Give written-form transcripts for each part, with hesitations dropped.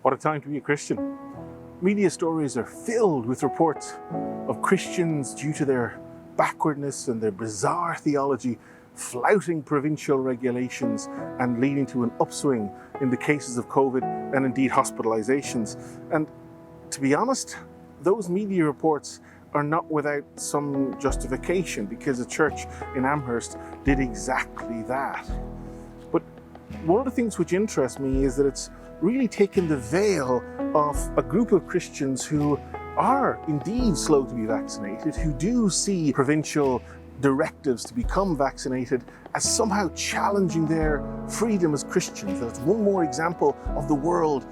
What a time to be a Christian. Media stories are filled with reports of Christians, due to their backwardness and their bizarre theology, flouting provincial regulations and leading to an upswing in the cases of COVID and indeed hospitalizations. And to be honest, those media reports are not without some justification, because the church in Amherst did exactly that. But one of the things which interests me is that it's really taken the veil of a group of Christians who are indeed slow to be vaccinated, who do see provincial directives to become vaccinated as somehow challenging their freedom as Christians. That's one more example of the world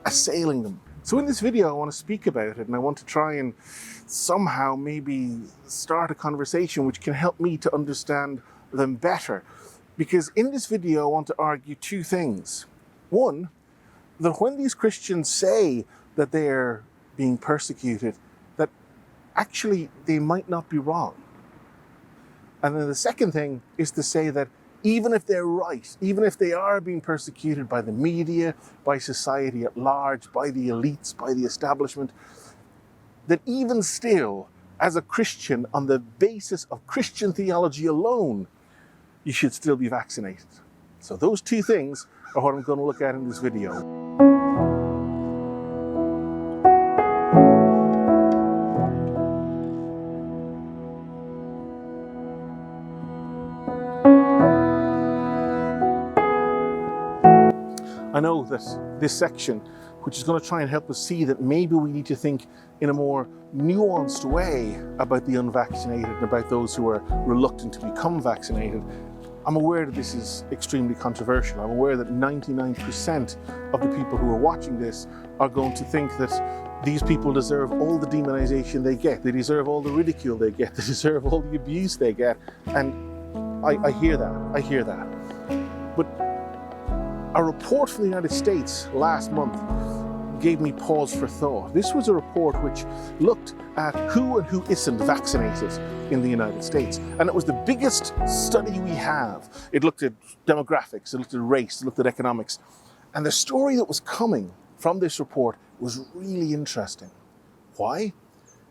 assailing them. So in this video, I want to speak about it, and I want to try and somehow maybe start a conversation which can help me to understand them better. Because in this video, I want to argue two things. One, that when these Christians say that they're being persecuted, that actually they might not be wrong. And then the second thing is to say that even if they're right, even if they are being persecuted by the media, by society at large, by the elites, by the establishment, that even still, as a Christian, on the basis of Christian theology alone, you should still be vaccinated. So those two things are what I'm going to look at in this video. I know that this section, which is going to try and help us see that maybe we need to think in a more nuanced way about the unvaccinated and about those who are reluctant to become vaccinated. I'm aware that this is extremely controversial. I'm aware that 99% of the people who are watching this are going to think that these people deserve all the demonization they get. They deserve all the ridicule they get. They deserve all the abuse they get. And I hear that. But a report from the United States last month gave me pause for thought. This was a report which looked at who and who isn't vaccinated in the United States. And it was the biggest study we have. It looked at demographics, it looked at race, it looked at economics. And the story that was coming from this report was really interesting. Why?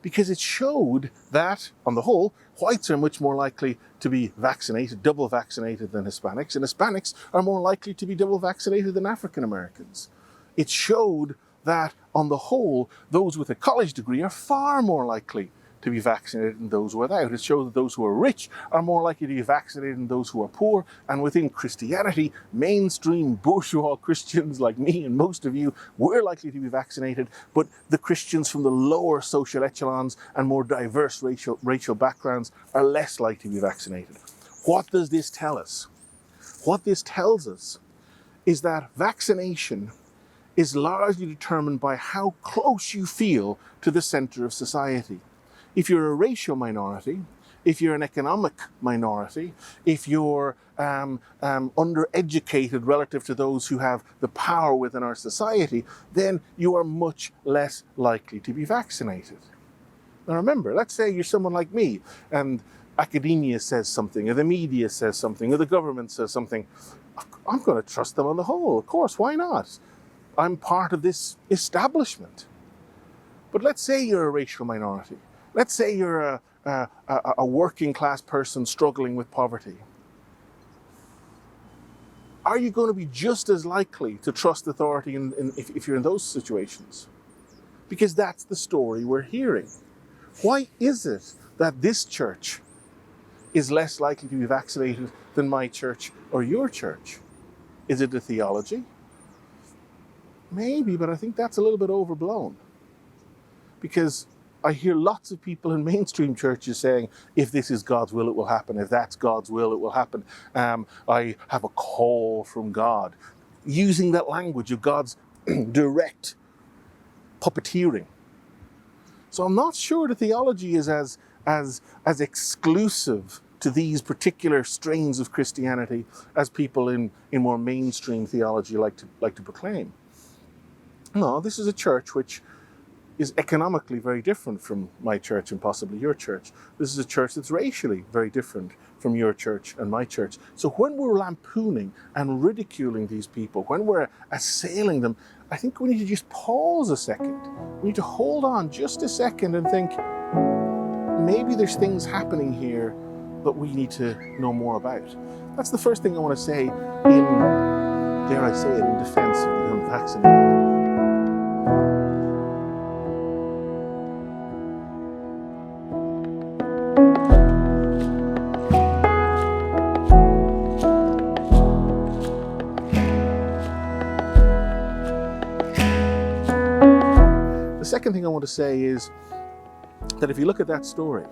Because it showed that, on the whole, whites are much more likely to be vaccinated, double vaccinated than Hispanics, and Hispanics are more likely to be double vaccinated than African Americans. It showed that, on the whole, those with a college degree are far more likely to be vaccinated than those without. It showed that those who are rich are more likely to be vaccinated than those who are poor. And within Christianity, mainstream bourgeois Christians like me and most of you, we're likely to be vaccinated, but the Christians from the lower social echelons and more diverse racial backgrounds are less likely to be vaccinated. What does this tell us? What this tells us is that vaccination is largely determined by how close you feel to the center of society. If you're a racial minority, if you're an economic minority, if you're undereducated relative to those who have the power within our society, then you are much less likely to be vaccinated. Now remember, let's say you're someone like me, and academia says something, or the media says something, or the government says something. I'm going to trust them on the whole. Of course, why not? I'm part of this establishment. But let's say you're a racial minority. Let's say you're a working class person struggling with poverty. Are you going to be just as likely to trust authority if you're in those situations? Because that's the story we're hearing. Why is it that this church is less likely to be vaccinated than my church or your church? Is it the theology? Maybe, but I think that's a little bit overblown. Because I hear lots of people in mainstream churches saying, if this is God's will, it will happen. If that's God's will, it will happen. I have a call from God. Using that language of God's direct puppeteering. So I'm not sure the theology is as exclusive to these particular strains of Christianity as people in more mainstream theology like to proclaim. No, this is a church which is economically very different from my church and possibly your church. This is a church that's racially very different from your church and my church. So when we're lampooning and ridiculing these people, when we're assailing them, I think we need to just pause a second. We need to hold on just a second and think, maybe there's things happening here that we need to know more about. That's the first thing I want to say in, dare I say it, in defense of the unvaccinated. The second thing I want to say is that if you look at that story,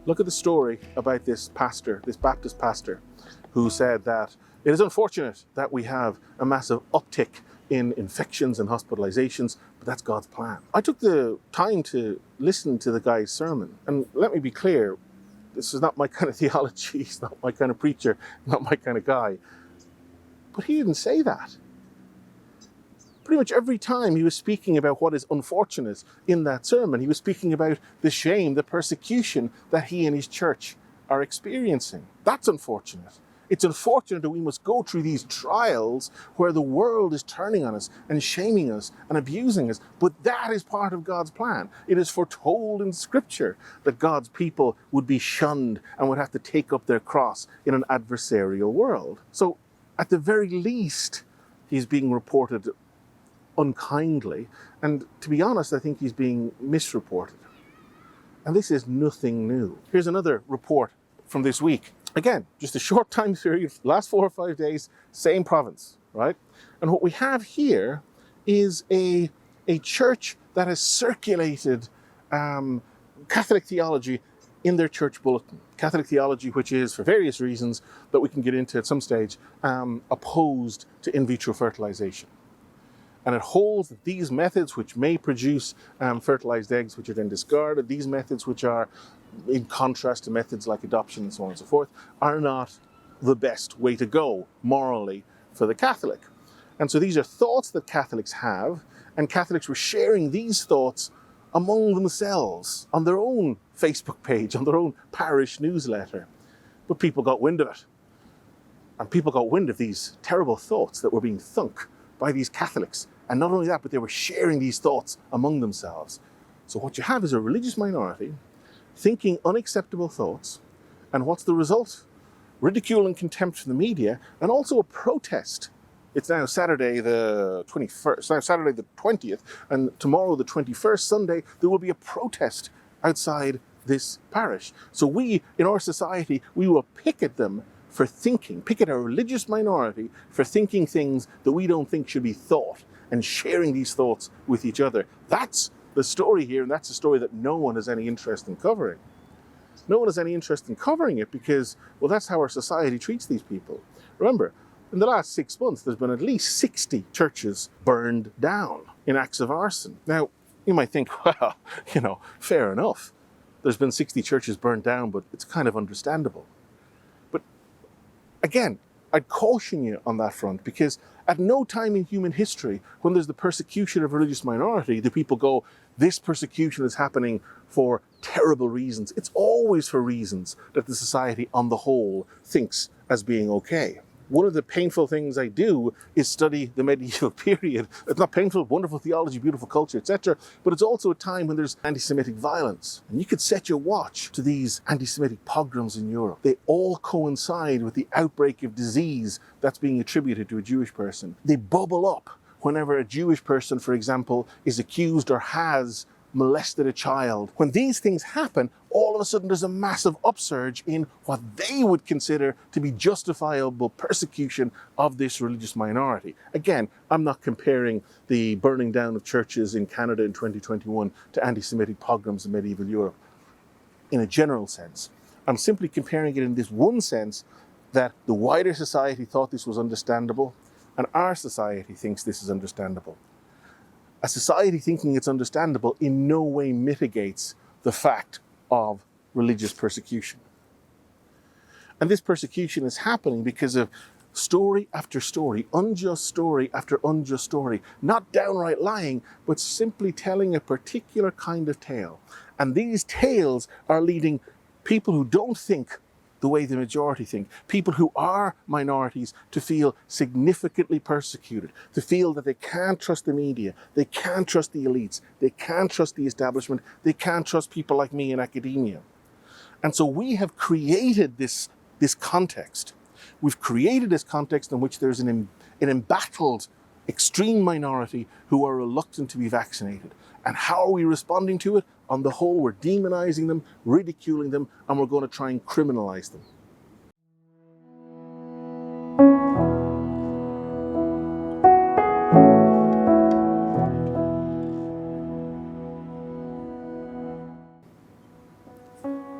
look at the story about this pastor, this Baptist pastor, who said that it is unfortunate that we have a massive uptick in infections and hospitalizations, but that's God's plan. I took the time to listen to the guy's sermon, and let me be clear, this is not my kind of theology, he's not my kind of preacher, not my kind of guy, but he didn't say that. Pretty much every time he was speaking about what is unfortunate in that sermon, he was speaking about the shame, the persecution that he and his church are experiencing. That's unfortunate. It's unfortunate that we must go through these trials where the world is turning on us and shaming us and abusing us, but that is part of God's plan. It is foretold in Scripture that God's people would be shunned and would have to take up their cross in an adversarial world. So at the very least, he's being reported unkindly, and to be honest, I think he's being misreported. And this is nothing new. Here's another report from this week. Again, just a short time period, last 4 or 5 days, same province, right? And what we have here is a church that has circulated Catholic theology in their church bulletin. Catholic theology, which is, for various reasons that we can get into at some stage, opposed to in vitro fertilization. And it holds that these methods, which may produce fertilized eggs, which are then discarded, these methods, which are in contrast to methods like adoption and so on and so forth, are not the best way to go morally for the Catholic. And so these are thoughts that Catholics have, and Catholics were sharing these thoughts among themselves on their own Facebook page, on their own parish newsletter. But people got wind of it. And people got wind of these terrible thoughts that were being thunk by these Catholics. And not only that, but they were sharing these thoughts among themselves. So what you have is a religious minority thinking unacceptable thoughts. And what's the result? Ridicule and contempt from the media, and also a protest. It's now Saturday the 21st, now Saturday the 20th, and tomorrow the 21st, Sunday, there will be a protest outside this parish. So we, in our society, we will picket them for thinking, picket a religious minority for thinking things that we don't think should be thought, and sharing these thoughts with each other. That's the story here, and that's a story that no one has any interest in covering. No one has any interest in covering it because, well, that's how our society treats these people. Remember, in the last 6 months, there's been at least 60 churches burned down in acts of arson. Now, you might think, well, fair enough. There's been 60 churches burned down, but it's kind of understandable. But again, I'd caution you on that front, because at no time in human history, when there's the persecution of a religious minority, do people go, this persecution is happening for terrible reasons. It's always for reasons that the society on the whole thinks as being okay. One of the painful things I do is study the medieval period. It's not painful, wonderful theology, beautiful culture, etc. But it's also a time when there's anti-Semitic violence. And you could set your watch to these anti-Semitic pogroms in Europe. They all coincide with the outbreak of disease that's being attributed to a Jewish person. They bubble up whenever a Jewish person, for example, is accused or has molested a child. When these things happen, all of a sudden there's a massive upsurge in what they would consider to be justifiable persecution of this religious minority. Again, I'm not comparing the burning down of churches in Canada in 2021 to anti-Semitic pogroms in medieval Europe in a general sense. I'm simply comparing it in this one sense, that the wider society thought this was understandable, and our society thinks this is understandable. A society thinking it's understandable in no way mitigates the fact of religious persecution. And this persecution is happening because of story after story, unjust story after unjust story, not downright lying, but simply telling a particular kind of tale. And these tales are leading people who don't think the way the majority think. People who are minorities to feel significantly persecuted, to feel that they can't trust the media, they can't trust the elites, they can't trust the establishment, they can't trust people like me in academia. And so we have created this context. We've created this context in which there's an embattled extreme minority who are reluctant to be vaccinated. And how are we responding to it? On the whole, we're demonizing them, ridiculing them, and we're going to try and criminalize them.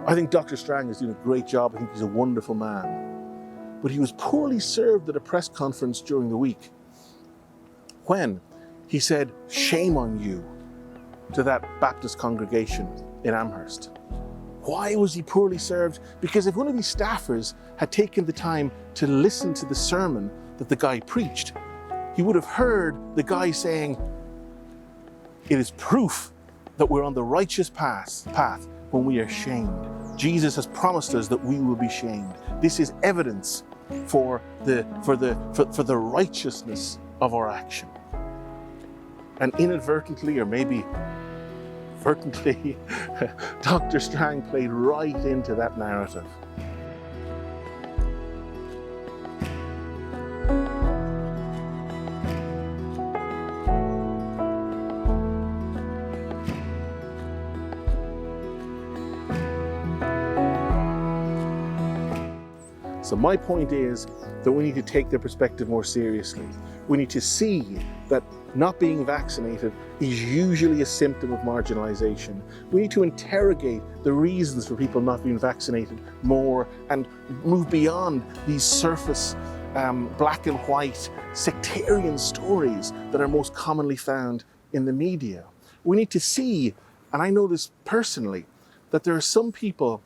I think Dr. Strang is doing a great job. I think he's a wonderful man. But he was poorly served at a press conference during the week when he said, "Shame on you," to that Baptist congregation in Amherst. Why was he poorly served? Because if one of these staffers had taken the time to listen to the sermon that the guy preached, he would have heard the guy saying, "It is proof that we're on the righteous path when we are shamed. Jesus has promised us that we will be shamed. This is evidence for the righteousness of our action." And inadvertently, or maybe vertently, Dr. Strang played right into that narrative. So my point is that we need to take their perspective more seriously. We need to see that not being vaccinated is usually a symptom of marginalization. We need to interrogate the reasons for people not being vaccinated more and move beyond these surface black and white sectarian stories that are most commonly found in the media. We need to see, and I know this personally, that there are some people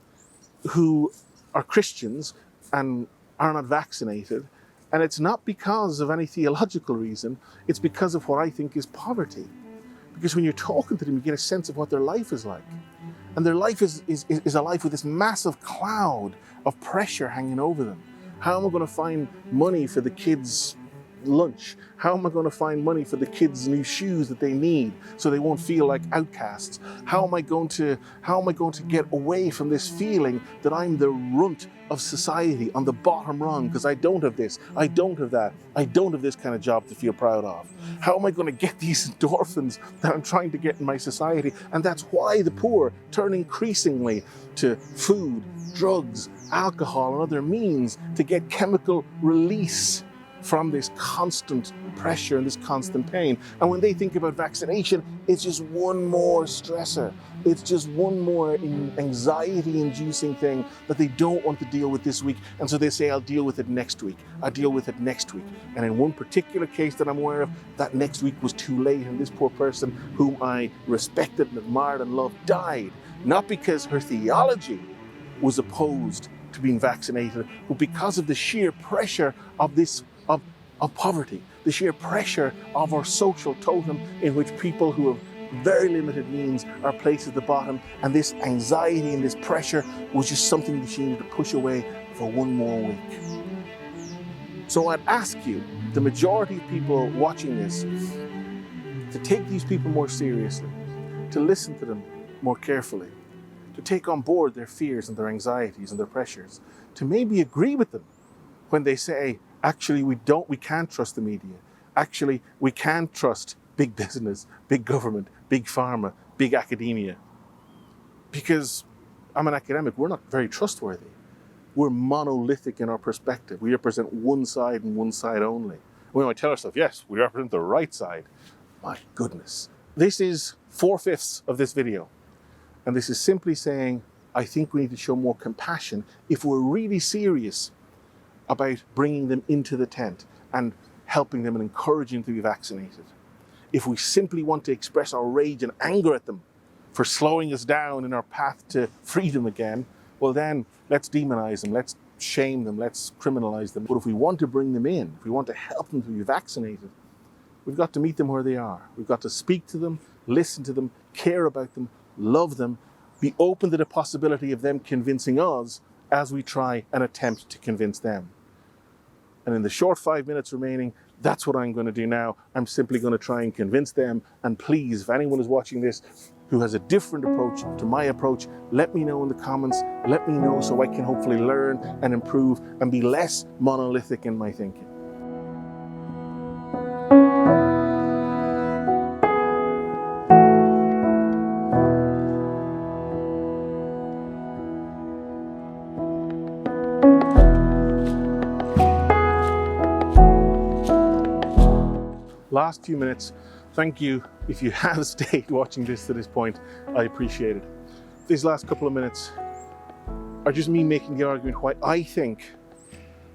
who are Christians and are not vaccinated, and it's not because of any theological reason, it's because of what I think is poverty. Because when you're talking to them, you get a sense of what their life is like. And their life is a life with this massive cloud of pressure hanging over them. How am I going to find money for the kids' lunch? How am I going to find money for the kids' new shoes that they need so they won't feel like outcasts? How am I going to get away from this feeling that I'm the runt of society on the bottom rung because I don't have this, I don't have that, I don't have this kind of job to feel proud of? How am I going to get these endorphins that I'm trying to get in my society? And that's why the poor turn increasingly to food, drugs, alcohol, and other means to get chemical release from this constant pressure and this constant pain. And when they think about vaccination, it's just one more stressor. It's just one more anxiety-inducing thing that they don't want to deal with this week. And so they say, "I'll deal with it next week. I'll deal with it next week." And in one particular case that I'm aware of, that next week was too late, and this poor person, whom I respected and admired and loved, died. Not because her theology was opposed to being vaccinated, but because of the sheer pressure of of poverty, the sheer pressure of our social totem in which people who have very limited means are placed at the bottom, and this anxiety and this pressure was just something that she needed to push away for one more week. So I'd ask you, the majority of people watching this, to take these people more seriously, to listen to them more carefully, to take on board their fears and their anxieties and their pressures, to maybe agree with them when they say, actually, we can't trust the media. Actually, we can't trust big business, big government, big pharma, big academia. Because I'm an academic, we're not very trustworthy. We're monolithic in our perspective. We represent one side and one side only. We might tell ourselves, yes, we represent the right side. My goodness. This is 4/5 of this video. And this is simply saying, I think we need to show more compassion if we're really serious about bringing them into the tent and helping them and encouraging them to be vaccinated. If we simply want to express our rage and anger at them for slowing us down in our path to freedom again, well then, let's demonize them, let's shame them, let's criminalize them. But if we want to bring them in, if we want to help them to be vaccinated, we've got to meet them where they are. We've got to speak to them, listen to them, care about them, love them, be open to the possibility of them convincing us as we try and attempt to convince them. And in the short 5 minutes remaining, that's what I'm going to do now. I'm simply going to try and convince them. And please, if anyone is watching this who has a different approach to my approach, let me know in the comments. Let me know so I can hopefully learn and improve and be less monolithic in my thinking. Last few minutes, thank you if you have stayed watching this to this point. I appreciate it. These last couple of minutes are just me making the argument why I think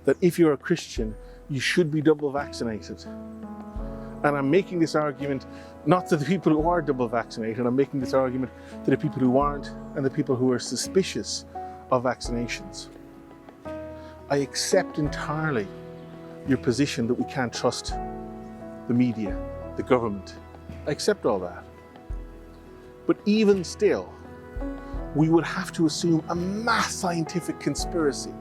that if you're a Christian, you should be double vaccinated. And I'm making this argument not to the people who are double vaccinated, I'm making this argument to the people who aren't and the people who are suspicious of vaccinations. I accept entirely your position that we can't trust the media, the government. I accept all that. But even still, we would have to assume a mass scientific conspiracy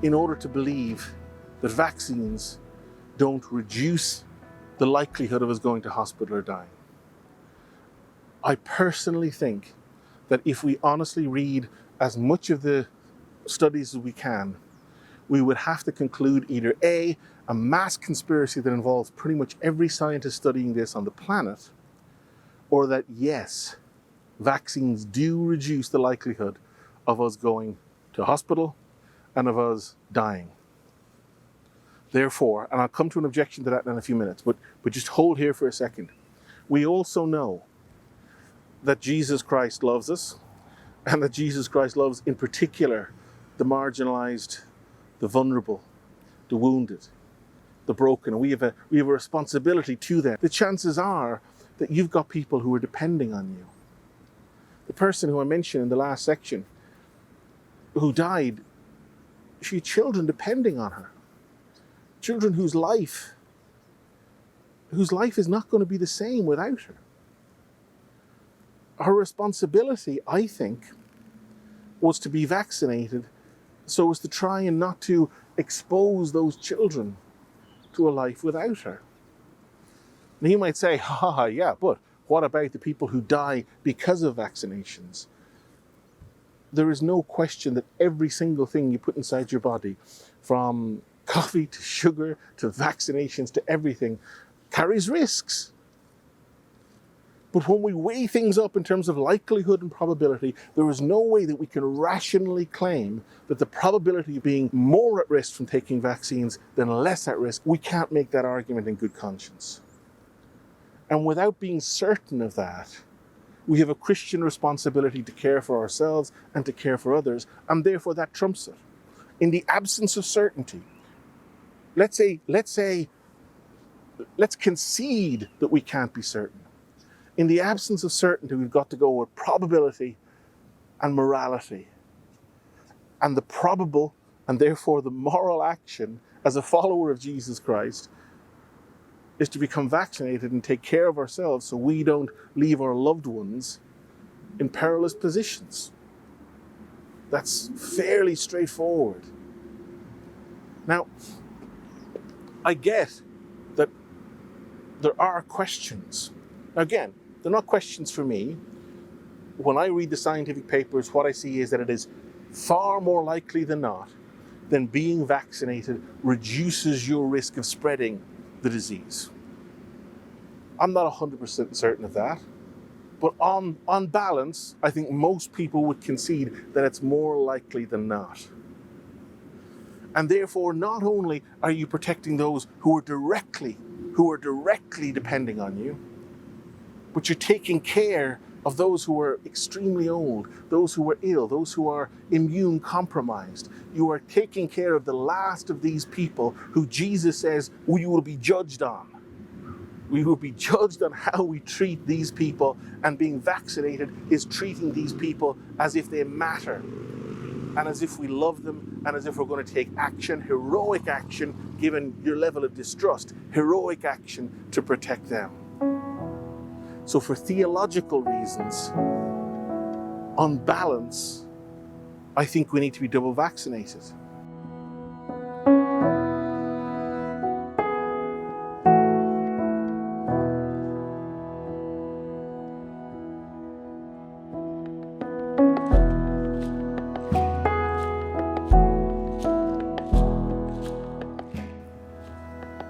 in order to believe that vaccines don't reduce the likelihood of us going to hospital or dying. I personally think that if we honestly read as much of the studies as we can, we would have to conclude either A, a mass conspiracy that involves pretty much every scientist studying this on the planet, or that yes, vaccines do reduce the likelihood of us going to hospital and of us dying. Therefore, and I'll come to an objection to that in a few minutes, but just hold here for a second. We also know that Jesus Christ loves us, and that Jesus Christ loves in particular the marginalized, the vulnerable, the wounded, the broken, and we have a responsibility to them. The chances are that you've got people who are depending on you. The person who I mentioned in the last section, who died, she had children depending on her. Children whose life is not going to be the same without her. Her responsibility, I think, was to be vaccinated so as to try and not to expose those children to a life without her. And you might say, yeah, but what about the people who die because of vaccinations? There is no question that every single thing you put inside your body, from coffee to sugar to vaccinations to everything, carries risks. But when we weigh things up in terms of likelihood and probability, there is no way that we can rationally claim that the probability of being more at risk from taking vaccines than less at risk. We can't make that argument in good conscience. And without being certain of that, we have a Christian responsibility to care for ourselves and to care for others, and therefore that trumps it. In the absence of certainty, let's concede that we can't be certain. In the absence of certainty, we've got to go with probability and morality. And the probable, and therefore the moral action as a follower of Jesus Christ, is to become vaccinated and take care of ourselves so we don't leave our loved ones in perilous positions. That's fairly straightforward. Now, I get that there are questions. Now again, they're not questions for me. When I read the scientific papers, what I see is that it is far more likely than not that being vaccinated reduces your risk of spreading the disease. I'm not 100% certain of that, but on balance, I think most people would concede that it's more likely than not. And therefore, not only are you protecting those who are directly depending on you, but you're taking care of those who are extremely old, those who are ill, those who are immune compromised. You are taking care of the last of these people who Jesus says we will be judged on. We will be judged on how we treat these people, and being vaccinated is treating these people as if they matter, and as if we love them, and as if we're going to take action, heroic action, given your level of distrust, heroic action to protect them. So for theological reasons, on balance, I think we need to be double vaccinated.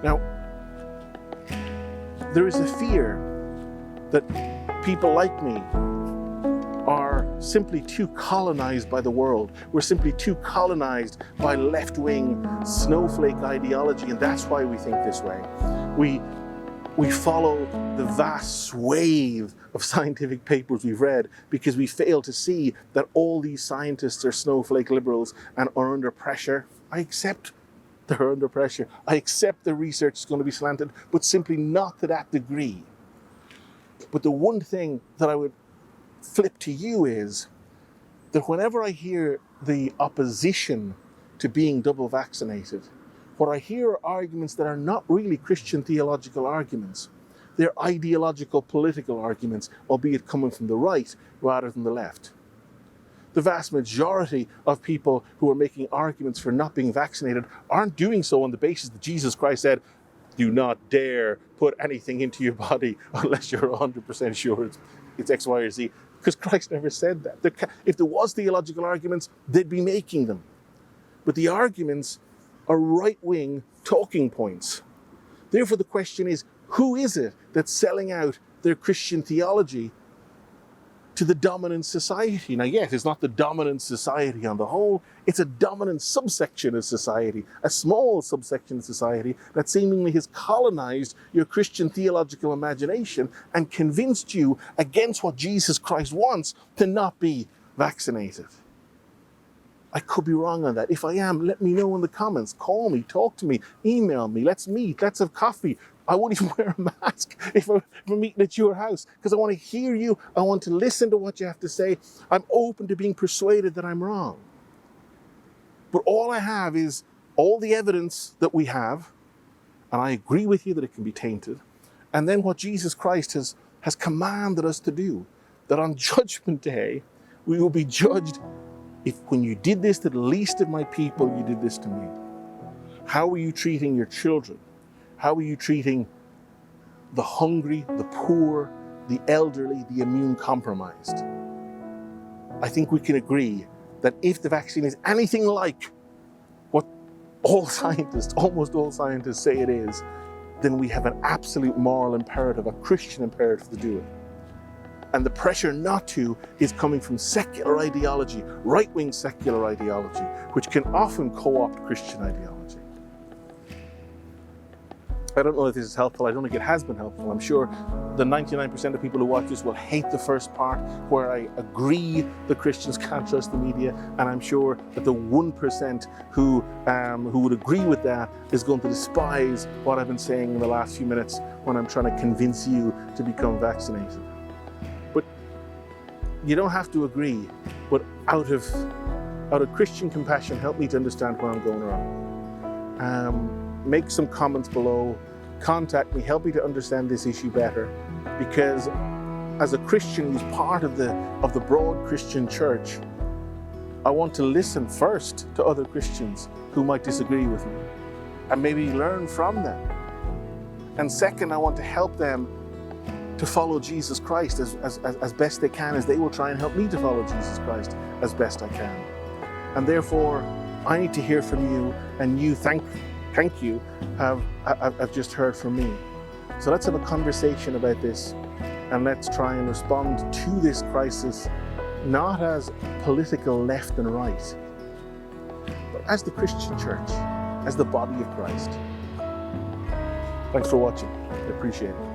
Now, there is a fear that people like me are simply too colonized by the world. We're simply too colonized by left-wing snowflake ideology, and that's why we think this way. We follow the vast swathe of scientific papers we've read because we fail to see that all these scientists are snowflake liberals and are under pressure. I accept they're under pressure. I accept the research is going to be slanted, but simply not to that degree. But the one thing that I would flip to you is that whenever I hear the opposition to being double vaccinated, what I hear are arguments that are not really Christian theological arguments. They're ideological, political arguments, albeit coming from the right rather than the left. The vast majority of people who are making arguments for not being vaccinated aren't doing so on the basis that Jesus Christ said, do not dare put anything into your body unless you're 100% sure it's X, Y, or Z. Because Christ never said that. If there was theological arguments, they'd be making them. But the arguments are right-wing talking points. Therefore, the question is, who is it that's selling out their Christian theology to the dominant society? Now, yes, it's not the dominant society on the whole. It's a dominant subsection of society, a small subsection of society that seemingly has colonized your Christian theological imagination and convinced you against what Jesus Christ wants to not be vaccinated. I could be wrong on that. If I am, let me know in the comments. Call me, talk to me, email me, let's meet, let's have coffee. I won't even wear a mask if I'm meeting at your house because I want to hear you. I want to listen to what you have to say. I'm open to being persuaded that I'm wrong. But all I have is all the evidence that we have, and I agree with you that it can be tainted, and then what Jesus Christ has commanded us to do, that on Judgment Day, we will be judged. If when you did this to the least of my people, you did this to me. How are you treating your children? How are you treating the hungry, the poor, the elderly, the immune compromised? I think we can agree that if the vaccine is anything like what almost all scientists say it is, then we have an absolute moral imperative, a Christian imperative to do it. And the pressure not to is coming from secular ideology, right-wing secular ideology, which can often co-opt Christian ideology. I don't know if this is helpful. I don't think it has been helpful. I'm sure the 99% of people who watch this will hate the first part where I agree that Christians can't trust the media, and I'm sure that the 1% who would agree with that is going to despise what I've been saying in the last few minutes when I'm trying to convince you to become vaccinated. But you don't have to agree, but out of Christian compassion, help me to understand where I'm going wrong. Make some comments below, contact me, help me to understand this issue better, because as a Christian who's part of the broad Christian church, I want to listen first to other Christians who might disagree with me and maybe learn from them. And second, I want to help them to follow Jesus Christ as best they can, as they will try and help me to follow Jesus Christ as best I can. And therefore, I need to hear from you, and you thank you have just heard from me. So let's have a conversation about this, and let's try and respond to this crisis not as political left and right, but as the Christian church, as the body of Christ. Thanks for watching. I appreciate it.